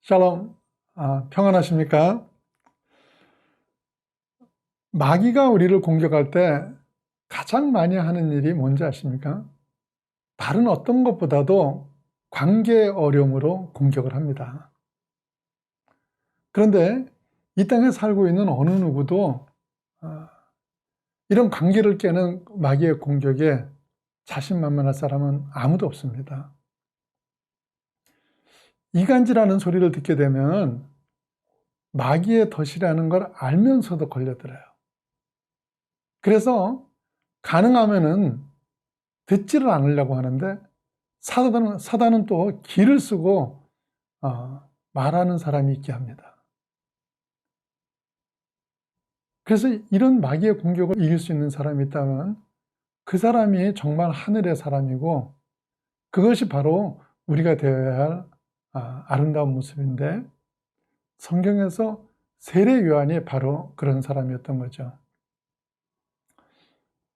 샬롬, 평안하십니까? 마귀가 우리를 공격할 때 가장 많이 하는 일이 뭔지 아십니까? 다른 어떤 것보다도 관계 어려움으로 공격을 합니다. 그런데 이 땅에 살고 있는 어느 누구도 이런 관계를 깨는 마귀의 공격에 자신만만할 사람은 아무도 없습니다. 이간질하는 소리를 듣게 되면 마귀의 덫이라는 걸 알면서도 걸려들어요. 그래서 가능하면은 듣지를 않으려고 하는데 사단은 또 기를 쓰고 말하는 사람이 있게 합니다. 그래서 이런 마귀의 공격을 이길 수 있는 사람이 있다면 그 사람이 정말 하늘의 사람이고, 그것이 바로 우리가 되어야 할 아름다운 모습인데, 성경에서 세례 요한이 바로 그런 사람이었던 거죠.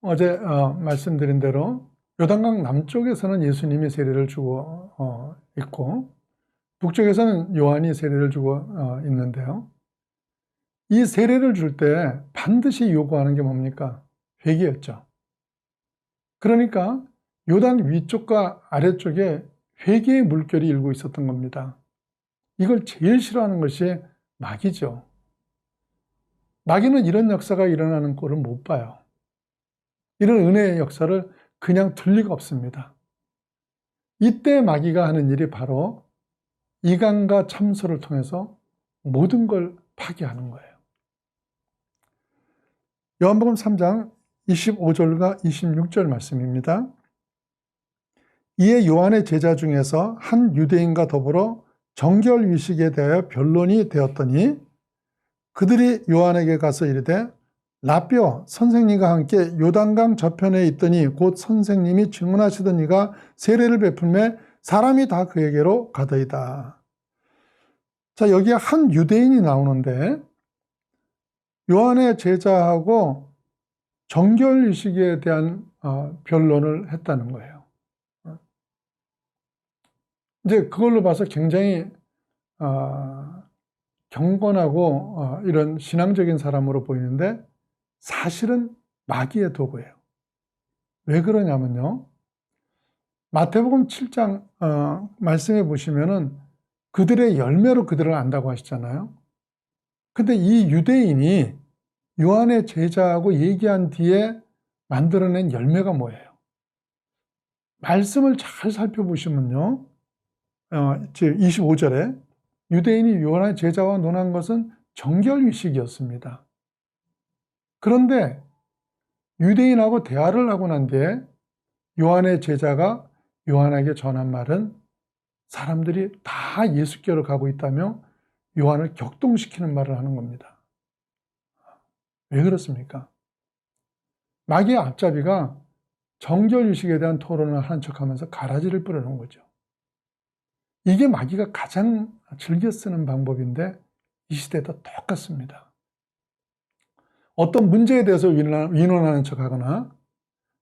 어제 말씀드린 대로 요단강 남쪽에서는 예수님이 세례를 주고 있고, 북쪽에서는 요한이 세례를 주고 있는데요. 이 세례를 줄 때 반드시 요구하는 게 뭡니까? 회개였죠. 그러니까 요단 위쪽과 아래쪽에 회개의 물결이 일고 있었던 겁니다. 이걸 제일 싫어하는 것이 마귀죠. 마귀는 이런 역사가 일어나는 꼴을 못 봐요. 이런 은혜의 역사를 그냥 둘 리가 없습니다. 이때 마귀가 하는 일이 바로 이간과 참소를 통해서 모든 걸 파괴하는 거예요. 요한복음 3장 25절과 26절 말씀입니다. 이에 요한의 제자 중에서 한 유대인과 더불어 정결유식에 대하여 변론이 되었더니 그들이 요한에게 가서 이르되 라삐어, 선생님과 함께 요단강 저편에 있더니 곧 선생님이 증언하시던 이가 세례를 베풀매 사람이 다 그에게로 가더이다. 자, 여기에 한 유대인이 나오는데 요한의 제자하고 정결유식에 대한 변론을 했다는 거예요. 이제 그걸로 봐서 굉장히 경건하고 이런 신앙적인 사람으로 보이는데 사실은 마귀의 도구예요. 왜 그러냐면요, 마태복음 7장 말씀해 보시면은 그들의 열매로 그들을 안다고 하시잖아요. 근데 이 유대인이 요한의 제자하고 얘기한 뒤에 만들어낸 열매가 뭐예요? 말씀을 잘 살펴보시면요, 25절에 유대인이 요한의 제자와 논한 것은 정결유식이었습니다. 그런데 유대인하고 대화를 하고 난 뒤에 요한의 제자가 요한에게 전한 말은 사람들이 다 예수께로 가고 있다며 요한을 격동시키는 말을 하는 겁니다. 왜 그렇습니까? 마귀의 앞잡이가 정결유식에 대한 토론을 한 척하면서 가라지를 뿌려놓은 거죠. 이게 마귀가 가장 즐겨 쓰는 방법인데 이 시대도 똑같습니다. 어떤 문제에 대해서 위론하는 척하거나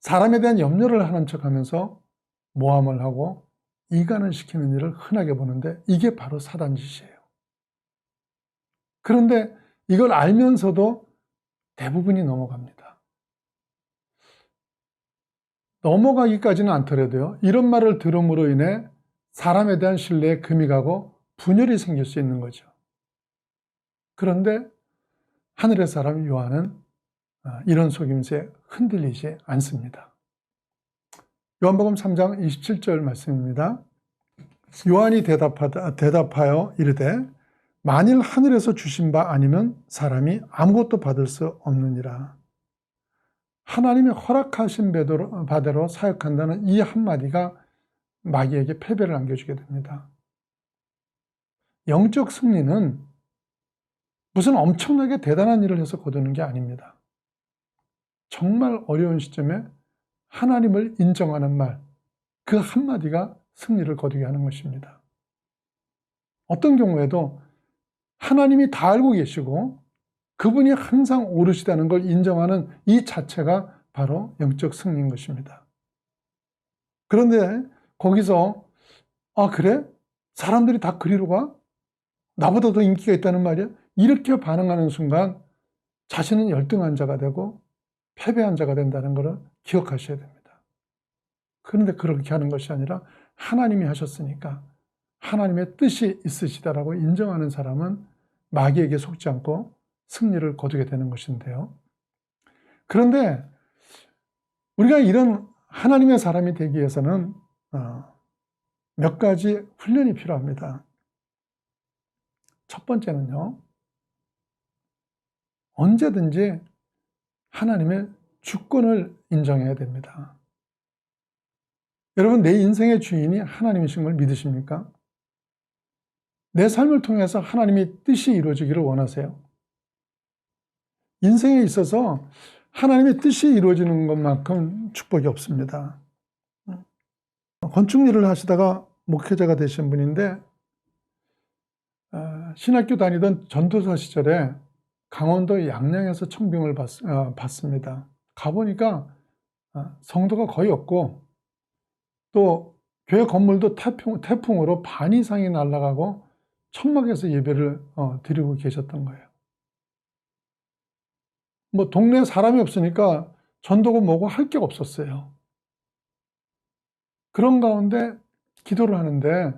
사람에 대한 염려를 하는 척하면서 모함을 하고 이간을 시키는 일을 흔하게 보는데 이게 바로 사단 짓이에요. 그런데 이걸 알면서도 대부분이 넘어갑니다. 넘어가기까지는 않더라도요, 이런 말을 들음으로 인해 사람에 대한 신뢰에 금이 가고 분열이 생길 수 있는 거죠. 그런데 하늘의 사람 요한은 이런 속임수에 흔들리지 않습니다. 요한복음 3장 27절 말씀입니다. 요한이 대답하여 이르되 만일 하늘에서 주신 바 아니면 사람이 아무것도 받을 수 없느니라. 하나님이 허락하신 바대로 사역한다는 이 한마디가 마귀에게 패배를 안겨주게 됩니다. 영적 승리는 무슨 엄청나게 대단한 일을 해서 거두는 게 아닙니다. 정말 어려운 시점에 하나님을 인정하는 말, 그 한마디가 승리를 거두게 하는 것입니다. 어떤 경우에도 하나님이 다 알고 계시고 그분이 항상 오르시다는 걸 인정하는 이 자체가 바로 영적 승리인 것입니다. 그런데 거기서 그래? 사람들이 다 그리로 가? 나보다 더 인기가 있다는 말이야? 이렇게 반응하는 순간 자신은 열등한 자가 되고 패배한 자가 된다는 것을 기억하셔야 됩니다. 그런데 그렇게 하는 것이 아니라 하나님이 하셨으니까 하나님의 뜻이 있으시다라고 인정하는 사람은 마귀에게 속지 않고 승리를 거두게 되는 것인데요. 그런데 우리가 이런 하나님의 사람이 되기 위해서는 몇 가지 훈련이 필요합니다. 첫 번째는요, 언제든지 하나님의 주권을 인정해야 됩니다. 여러분, 내 인생의 주인이 하나님이신 걸 믿으십니까? 내 삶을 통해서 하나님의 뜻이 이루어지기를 원하세요? 인생에 있어서 하나님의 뜻이 이루어지는 것만큼 축복이 없습니다. 건축 일을 하시다가 목회자가 되신 분인데 신학교 다니던 전도사 시절에 강원도 양양에서 청빙을 받습니다. 가보니까 성도가 거의 없고 또 교회 건물도 태풍으로 반 이상이 날아가고 천막에서 예배를 드리고 계셨던 거예요. 뭐 동네에 사람이 없으니까 전도고 뭐고 할 게 없었어요. 그런 가운데 기도를 하는데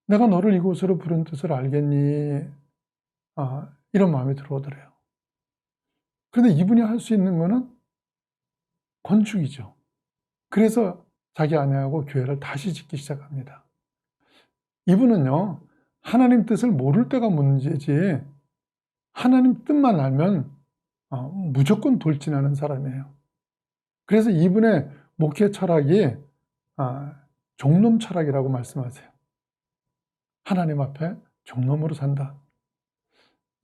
내가 너를 이곳으로 부른 뜻을 알겠니? 이런 마음이 들어오더래요. 그런데 이분이 할 수 있는 거는 건축이죠. 그래서 자기 아내하고 교회를 다시 짓기 시작합니다. 이분은요, 하나님 뜻을 모를 때가 문제지 하나님 뜻만 알면 무조건 돌진하는 사람이에요. 그래서 이분의 목회 철학이 종놈 철학이라고 말씀하세요. 하나님 앞에 종놈으로 산다.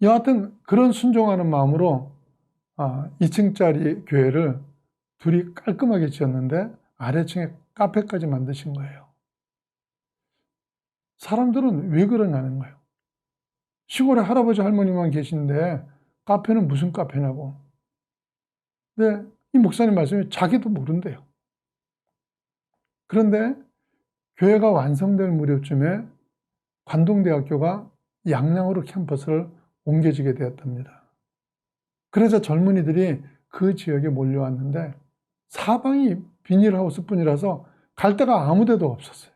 여하튼 그런 순종하는 마음으로 2층짜리 교회를 둘이 깔끔하게 지었는데 아래층에 카페까지 만드신 거예요. 사람들은 왜 그러냐는 거예요. 시골에 할아버지 할머니만 계신데 카페는 무슨 카페냐고. 근데 이 목사님 말씀이 자기도 모른대요. 그런데 교회가 완성될 무렵쯤에 관동대학교가 양양으로 캠퍼스를 옮겨지게 되었답니다. 그래서 젊은이들이 그 지역에 몰려왔는데 사방이 비닐하우스 뿐이라서 갈 데가 아무 데도 없었어요.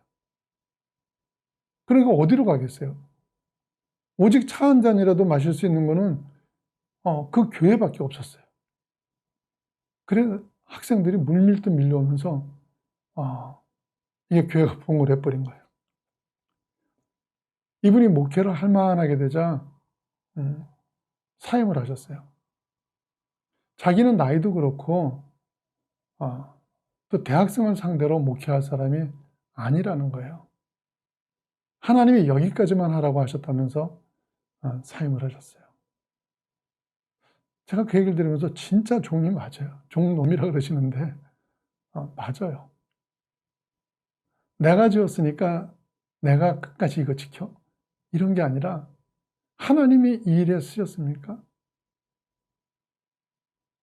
그러니까 어디로 가겠어요? 오직 차 한 잔이라도 마실 수 있는 거는 그 교회밖에 없었어요. 그래서 학생들이 물밀듯 밀려오면서 이게 교회가 봉을 해버린 거예요. 이분이 목회를 할 만하게 되자 사임을 하셨어요. 자기는 나이도 그렇고 또 대학생을 상대로 목회할 사람이 아니라는 거예요. 하나님이 여기까지만 하라고 하셨다면서 사임을 하셨어요. 제가 그 얘기를 들으면서 진짜 종이 맞아요. 종놈이라 그러시는데 맞아요. 내가 지었으니까 내가 끝까지 이거 지켜? 이런 게 아니라 하나님이 이 일에 쓰셨습니까?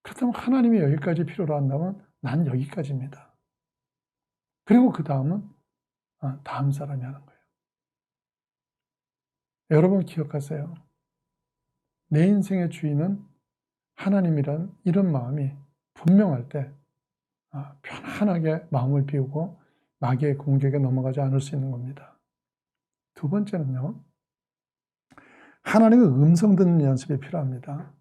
그렇다면 하나님이 여기까지 필요로 한다면 난 여기까지입니다. 그리고 그 다음은 다음 사람이 하는 거예요. 여러분 기억하세요. 내 인생의 주인은 하나님이란 이런 마음이 분명할 때 편안하게 마음을 비우고 마귀의 공격에 넘어가지 않을 수 있는 겁니다. 두 번째는요. 하나님의 음성 듣는 연습이 필요합니다.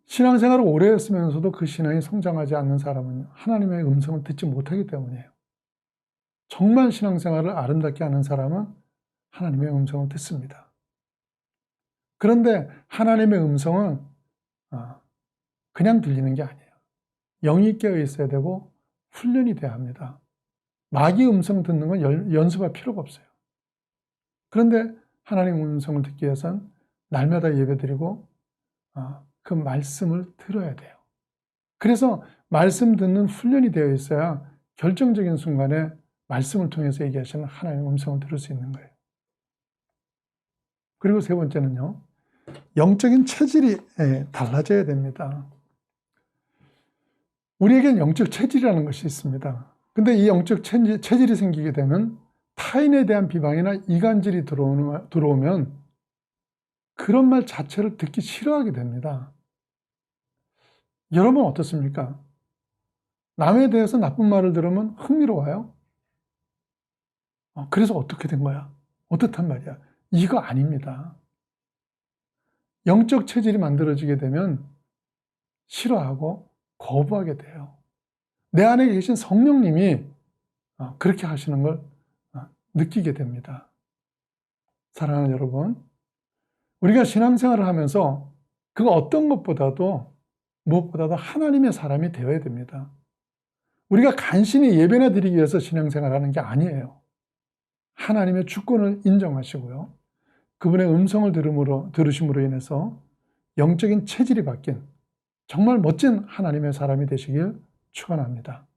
신앙생활을 오래 했으면서도 그 신앙이 성장하지 않는 사람은 하나님의 음성을 듣지 못하기 때문이에요. 정말 신앙생활을 아름답게 하는 사람은 하나님의 음성을 듣습니다. 그런데 하나님의 음성은 그냥 들리는 게 아니에요. 영이 깨어 있어야 되고 훈련이 돼야 합니다. 마귀 음성 듣는 건 연습할 필요가 없어요. 그런데 하나님 음성을 듣기 위해서는 날마다 예배드리고 그 말씀을 들어야 돼요. 그래서 말씀 듣는 훈련이 되어 있어야 결정적인 순간에 말씀을 통해서 얘기하시는 하나님의 음성을 들을 수 있는 거예요. 그리고 세 번째는요. 영적인 체질이 달라져야 됩니다. 우리에겐 영적 체질이라는 것이 있습니다. 근데 이 영적 체질이 생기게 되면 타인에 대한 비방이나 이간질이 들어오면 그런 말 자체를 듣기 싫어하게 됩니다. 여러분 어떻습니까? 남에 대해서 나쁜 말을 들으면 흥미로워요? 그래서 어떻게 된 거야? 어떻단 말이야? 이거 아닙니다. 영적 체질이 만들어지게 되면 싫어하고 거부하게 돼요. 내 안에 계신 성령님이 그렇게 하시는 걸 느끼게 됩니다. 사랑하는 여러분, 우리가 신앙생활을 하면서 그 어떤 것보다도 무엇보다도 하나님의 사람이 되어야 됩니다. 우리가 간신히 예배나 드리기 위해서 신앙생활을 하는 게 아니에요. 하나님의 주권을 인정하시고요. 그분의 음성을 들으심으로 인해서 영적인 체질이 바뀐 정말 멋진 하나님의 사람이 되시길 축원합니다.